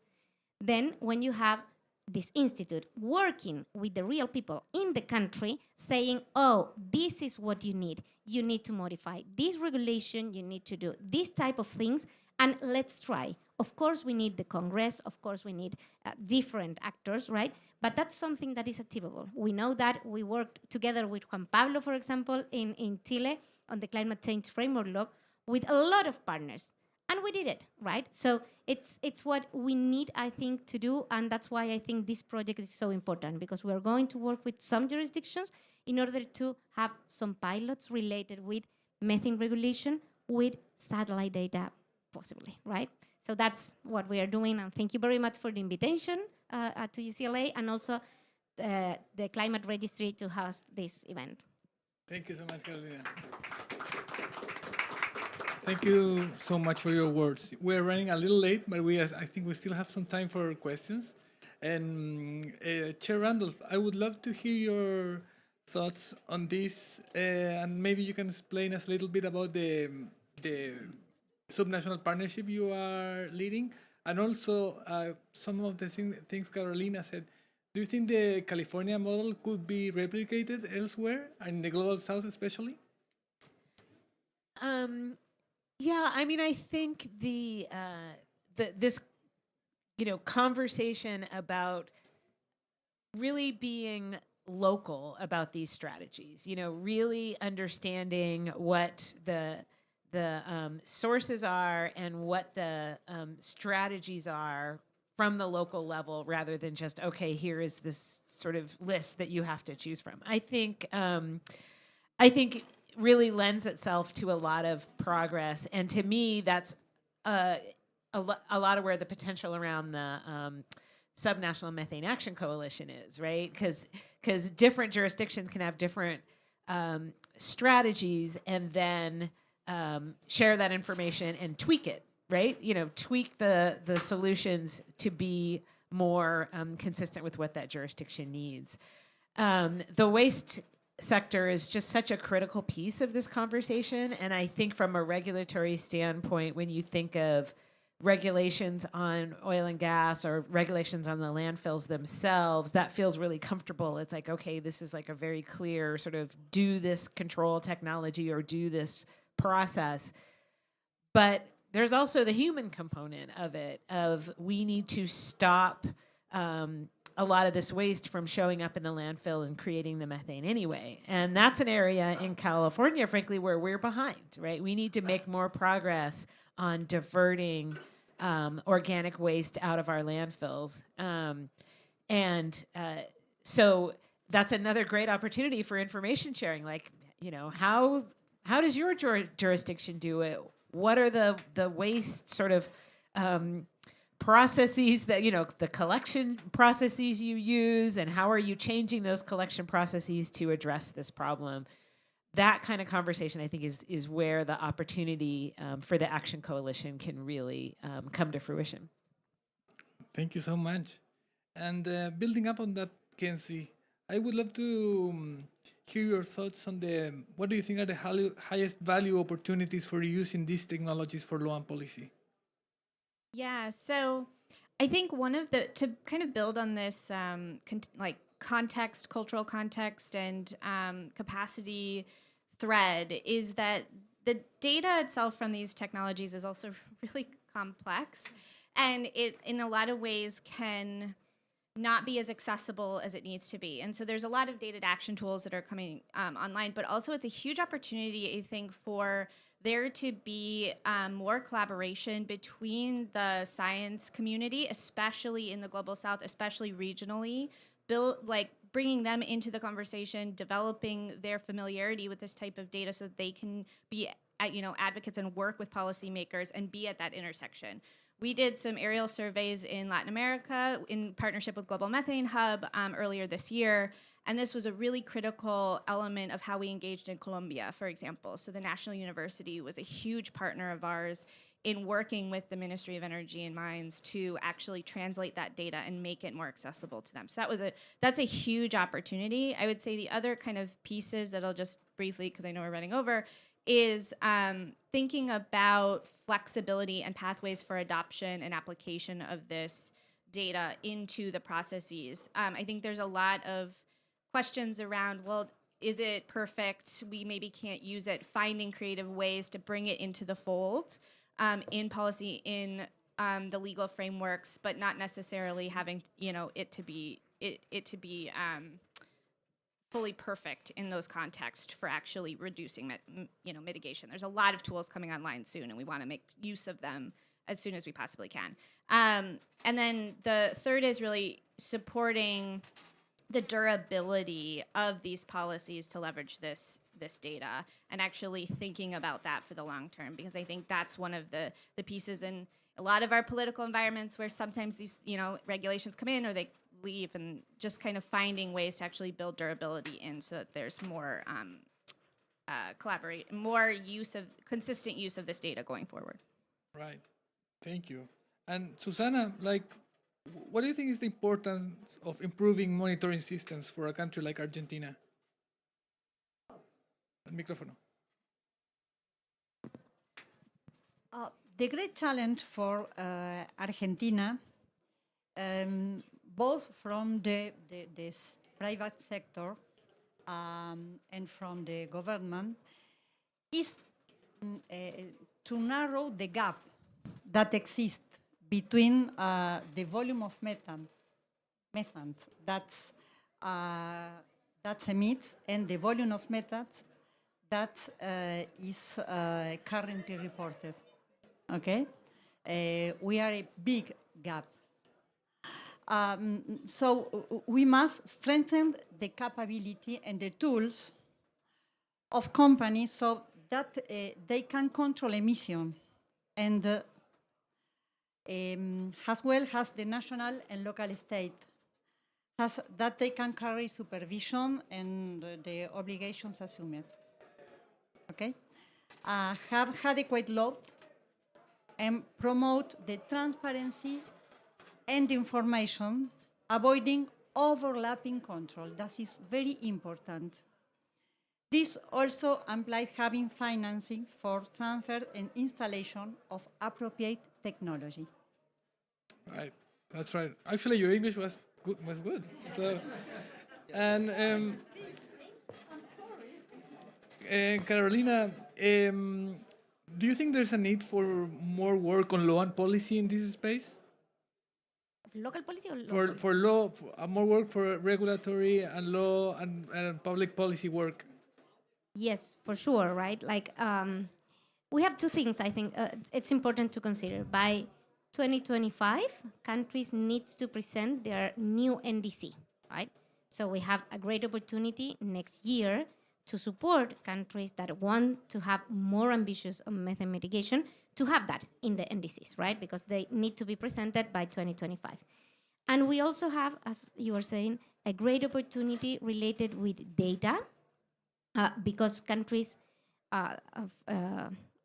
Then when you have this institute working with the real people in the country saying, oh, this is what you need. You need to modify this regulation, you need to do this type of things, and let's try. Of course, we need the Congress. Of course, we need different actors, right? But that's something that is achievable. We know that. We worked together with Juan Pablo, for example, in Chile on the climate change framework law with a lot of partners. And we did it, right? So it's what we need, I think, to do. And that's why I think this project is so important, because we're going to work with some jurisdictions in order to have some pilots related with methane regulation with satellite data, possibly, right? So that's what we are doing, and thank you very much for the invitation to UCLA and also the Climate Registry to host this event. Thank you so much, Carolina. Thank you so much for your words. We're running a little late, but I think we still have some time for questions. And Chair Randolph, I would love to hear your thoughts on this, and maybe you can explain us a little bit about the subnational partnership you are leading, and also some of the things Carolina said. Do you think the California model could be replicated elsewhere, in the global south especially? Yeah, I mean, I think this conversation about really being local about these strategies, really understanding what the sources are and what the strategies are from the local level, rather than just, okay, here is this sort of list that you have to choose from. I think really lends itself to a lot of progress, and to me, that's a lot of where the potential around the Subnational Methane Action Coalition is, right? Because different jurisdictions can have different strategies, and then share that information and tweak it, right? Tweak the solutions to be more consistent with what that jurisdiction needs. The waste sector is just such a critical piece of this conversation, and I think from a regulatory standpoint, when you think of regulations on oil and gas or regulations on the landfills themselves, that feels really comfortable. It's like, okay, this is like a very clear sort of do this control technology or do this process. But there's also the human component of it, of we need to stop a lot of this waste from showing up in the landfill and creating the methane anyway. And that's an area in California, frankly, where we're behind, right? We need to make more progress on diverting organic waste out of our landfills. So that's another great opportunity for information sharing. Like, you know, how does your jurisdiction do it? What are the waste sort of processes that, you know, the collection processes you use, and how are you changing those collection processes to address this problem? That kind of conversation, I think, is where the opportunity for the Action Coalition can really come to fruition. Thank you so much. And building up on that, Kenzie, I would love to hear your thoughts on what do you think are the highest value opportunities for using these technologies for law and policy? Yeah, so I think one of to kind of build on this context, cultural context, and capacity thread is that the data itself from these technologies is also really complex, and it in a lot of ways can not be as accessible as it needs to be. And so there's a lot of data action tools that are coming online, but also it's a huge opportunity, I think, for there to be more collaboration between the science community, especially in the Global South, especially regionally, bringing them into the conversation, developing their familiarity with this type of data so that they can be advocates and work with policymakers and be at that intersection. We did some aerial surveys in Latin America in partnership with Global Methane Hub earlier this year, and this was a really critical element of how we engaged in Colombia, for example. So the National University was a huge partner of ours in working with the Ministry of Energy and Mines to actually translate that data and make it more accessible to them. So that's a huge opportunity. I would say the other kind of pieces that I'll just briefly, because I know we're running over, is thinking about flexibility and pathways for adoption and application of this data into the processes. I think there's a lot of questions around, well, is it perfect? We maybe can't use it. Finding creative ways to bring it into the fold in policy, in the legal frameworks, but not necessarily having it to be fully perfect in those contexts for actually reducing mitigation. There's a lot of tools coming online soon, and we want to make use of them as soon as we possibly can. And then the third is really supporting the durability of these policies to leverage this data, and actually thinking about that for the long term, because I think that's one of the pieces in a lot of our political environments where sometimes these regulations come in or they leave, and just kind of finding ways to actually build durability in so that there's more consistent use of this data going forward. Right. Thank you. And Susana, what do you think is the importance of improving monitoring systems for a country like Argentina? El micrófono. The great challenge for Argentina, both from the private sector and from the government, is to narrow the gap that exists between the volume of methane that emits and the volume of methane that is currently reported. Okay, we are a big gap. So we must strengthen the capability and the tools of companies so that they can control emission, and as well as the national and local state, that they can carry supervision and the obligations assumed. Okay, have adequate load and promote the transparency and information, avoiding overlapping control. That is very important. This also implies having financing for transfer and installation of appropriate technology. Right, that's right. Actually, your English was good. And Carolina, do you think there's a need for more work on law and policy in this space? local policy or For law, more work for regulatory and law and public policy work. Yes, for sure, right? Like, we have two things I think it's important to consider. By 2025, countries need to present their new NDC, right? So we have a great opportunity next year to support countries that want to have more ambitious on methane mitigation to have that in the NDCs, right? Because they need to be presented by 2025. And we also have, as you were saying, a great opportunity related with data, because countries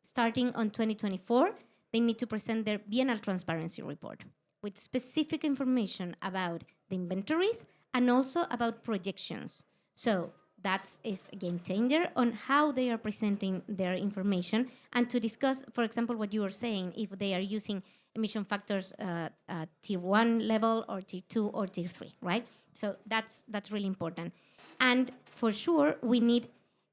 starting on 2024, they need to present their biennial transparency report with specific information about the inventories and also about projections. So that is a game changer on how they are presenting their information, and to discuss, for example, what you were saying, if they are using emission factors tier 1 level or tier 2 or tier 3, right? So that's really important. And for sure, we need,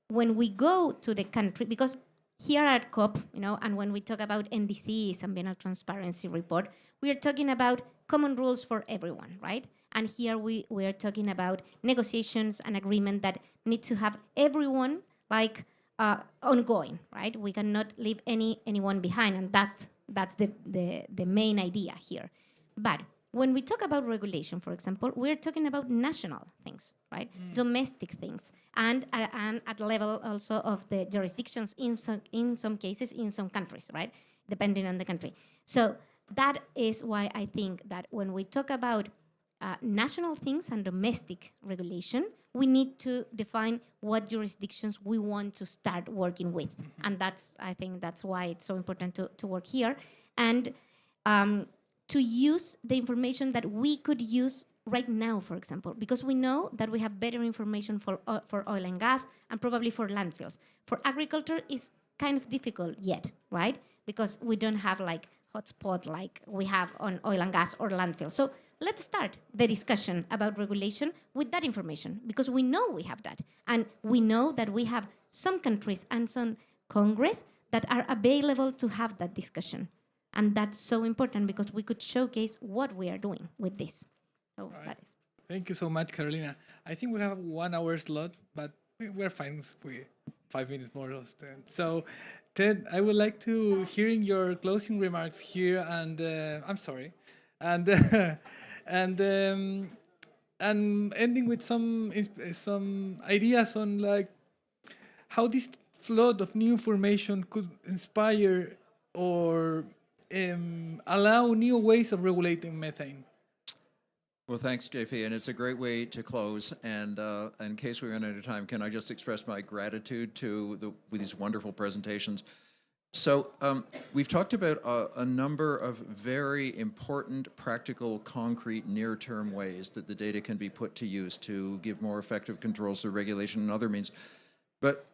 when we go to the country, because here at COP, and when we talk about NDCs and biennial transparency report, we are talking about common rules for everyone, right? And here we are talking about negotiations and agreement that need to have everyone ongoing, right? We cannot leave anyone behind, and that's the main idea here. But when we talk about regulation, for example, we're talking about national things, right? Domestic things, and at level also of the jurisdictions in some cases in some countries, right? Depending on the country. So that is why I think that when we talk about national things and domestic regulation, we need to define what jurisdictions we want to start working with. And I think that's why it's so important to work here. And to use the information that we could use right now, for example, because we know that we have better information for oil and gas and probably for landfills. For agriculture, it's kind of difficult yet, right? Because we don't have hotspot like we have on oil and gas or landfill. So let's start the discussion about regulation with that information, because we know we have that. And we know that we have some countries and some Congress that are available to have that discussion. And that's so important because we could showcase what we are doing with this. So that is. Thank you so much, Carolina. I think we have 1 hour slot, but we're fine with 5 minutes more of them. So, Ted, I would like to hearing your closing remarks here, and I'm sorry, and and ending with some ideas on how this flood of new information could inspire or allow new ways of regulating methane. Well, thanks, JP, and it's a great way to close. And in case we run out of time, can I just express my gratitude to with these wonderful presentations? So we've talked about a number of very important, practical, concrete, near-term ways that the data can be put to use to give more effective controls through regulation and other means. But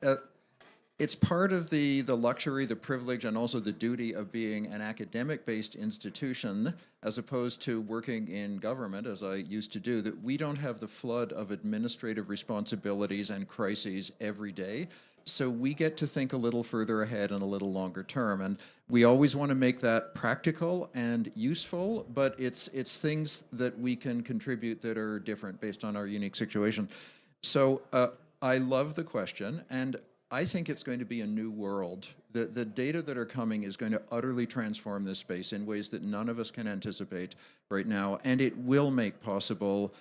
it's part of the luxury, the privilege, and also the duty of being an academic-based institution, as opposed to working in government, as I used to do, that we don't have the flood of administrative responsibilities and crises every day. So we get to think a little further ahead and a little longer term. And we always want to make that practical and useful, but it's things that we can contribute that are different based on our unique situation. So I love the question, and I think it's going to be a new world. The data that are coming is going to utterly transform this space in ways that none of us can anticipate right now, and it will make possible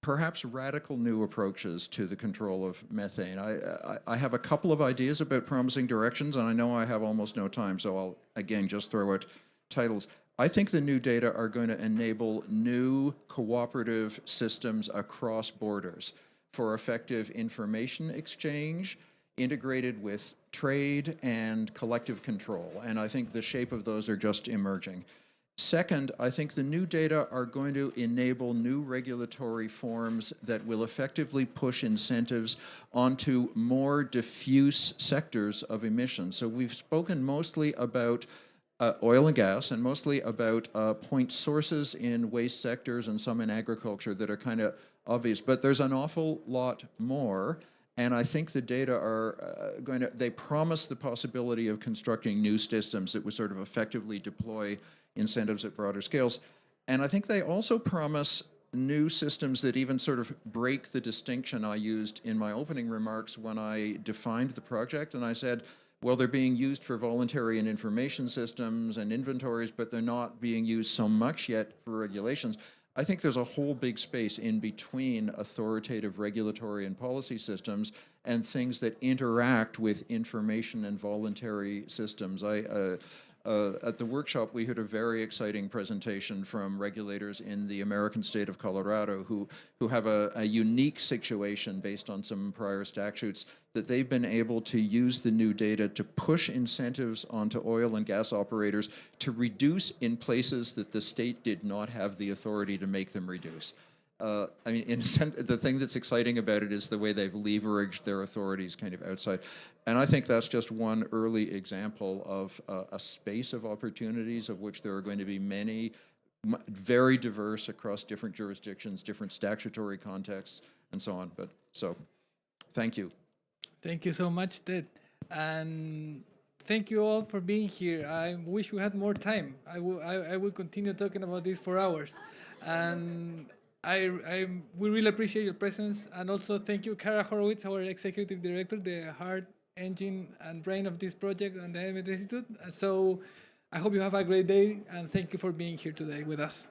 perhaps radical new approaches to the control of methane. I have a couple of ideas about promising directions, and I know I have almost no time, so I'll, again, just throw out titles. I think the new data are going to enable new cooperative systems across borders for effective information exchange, integrated with trade and collective control. And I think the shape of those are just emerging. Second, I think the new data are going to enable new regulatory forms that will effectively push incentives onto more diffuse sectors of emissions. So we've spoken mostly about oil and gas, and mostly about point sources in waste sectors and some in agriculture that are kind of obvious. But there's an awful lot more. And I think the data are they promise the possibility of constructing new systems that would sort of effectively deploy incentives at broader scales. And I think they also promise new systems that even sort of break the distinction I used in my opening remarks when I defined the project. And I said, well, they're being used for voluntary and information systems and inventories, but they're not being used so much yet for regulations. I think there's a whole big space in between authoritative regulatory and policy systems and things that interact with information and voluntary systems. At the workshop, we heard a very exciting presentation from regulators in the American state of Colorado who have a unique situation based on some prior statutes that they've been able to use the new data to push incentives onto oil and gas operators to reduce in places that the state did not have the authority to make them reduce. I mean, in a sense, the thing that's exciting about it is the way they've leveraged their authorities kind of outside. And I think that's just one early example of a space of opportunities of which there are going to be many, very diverse across different jurisdictions, different statutory contexts, and so on. But so, thank you. Thank you so much, Ted. And thank you all for being here. I wish we had more time. I will continue talking about this for hours. And we really appreciate your presence. And also thank you, Kara Horowitz, our executive director, the heart, engine, and brain of this project and the Emmett Institute. And so I hope you have a great day, and thank you for being here today with us.